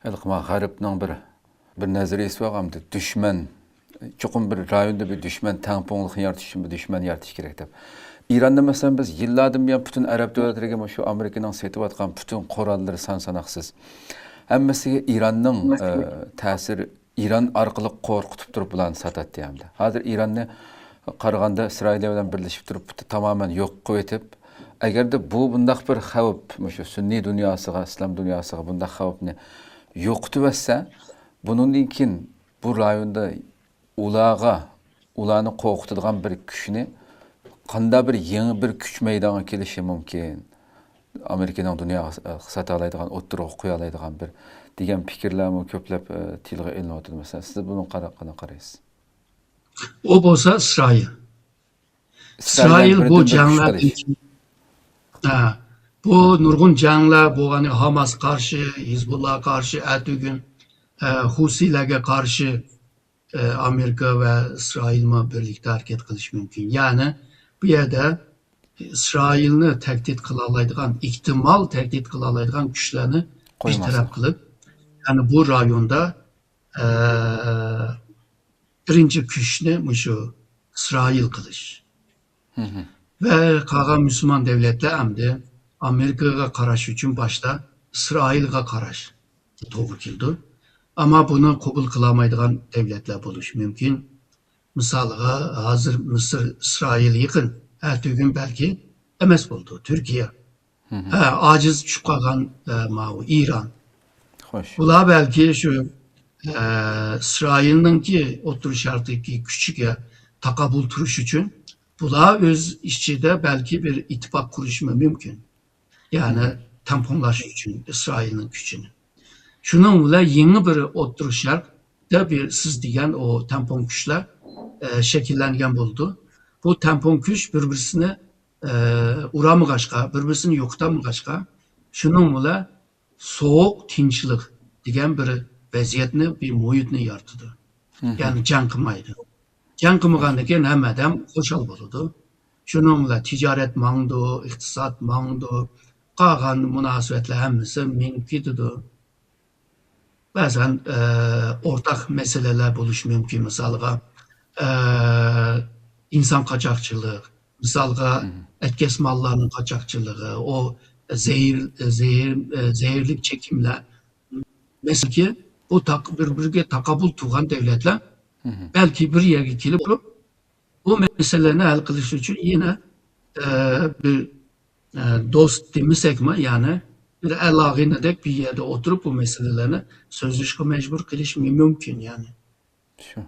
Elqima G'arbning bir nazariyasi var hamda düşman çoğun bir rayonda bir düşman tamponglik yaratish uchun bir düşman yaratish kerak deb. İran'da mesela biz yıllardan beri bütün Arap devletleriga şu Amerika'nın setayotgan bütün qurolları san-sanoqsiz. Hammasiga İran'ning ta'siri İran orqali qo'rqitib turib bilan satatdi hamda. Hozir İranni qaraganda İsroil bilan birlashib turib tamamen yo'q qilib etib, agarda bu bundaq bir xavf, shu sunniy dunyosiga, islom dunyosiga bundaq xavfni yo'qitib etsa, bundan keyin bu rayonda ularni qo'rqitadigan bir kuchni qanday bir yangi bir kuch maydonga kelishi mumkin. Amerika'nın dünya satalaydigan, o'ttirib qo'ya oladigan bir degan fikrlarmi ko'plab tilga ilinadi mesela. Siz buni qana qaraysiz? O bo'lsa İsrail. İsrail bu janglar bu nurg'un janglar bo'lgani Hamas qarshi, Hizbullah qarshi, atugün Husilarga qarshi Amerika ve İsrail birlikte hareket qilish mumkin. Yani bu yerda İsrailni tehdit qila oladigan, ihtimal tehdit qila oladigan kuchlarni bir taraf qilib, yani bu rayonda birinci kuchni shu İsrail qilish. Ve qolgan Müslüman devletler hamda Amerikaga qarash uchun boshda İsrailga qarash to'g'ri keldi. Ama bunu qabul qilolmaydigan devletler bo'lishi mumkin. Misaliga hozir Misr, İsrail yaqin, ertugün belki emas bo'ldi. Türkiye. Aciz tushib qolgan İran. Bular belki şu İsrail'ninki o'tirish shartidagi kuchiga taqabul turish uchun bular öz ichida belki bir ittifaq qurishi mumkin. Yani tamponlash uchun İsrail'nin kuchini. Şunun bilan yeni bir o'tirish shartda bir siz degan o tampon kuchlar shakllangan bo'ldi. Bu tampon kuch bir-birini uramag'achqa, bir-birini yo'qotmag'achqa, şunun bilan soğuk tinchlik degan bir vaziyatni, bir muhitni yaratdi. Yani jang qilmaydi. Jang qilmagandan keyin hamma odam xo'shal bo'ladi. Şunun bilan tijorat mangdi, iqtisod mangdi, qolgan munosabatlar hammasi mengib ketadi. Bazen ortak meseleler bo'lishi mumkin. Misalga insan kaçakçılığı, misalga etkes mallarının kaçakçılığı, o zehirlik çekimler. Mesela ki bu birbirine takabul tuğan devletler belki bir yere gelip bu meselelerini hal kılış için yine bir dost demesek mi yani bir el dek bir yerde oturup bu meselelerini sözleşme mecbur kılış mümkün yani. Şu.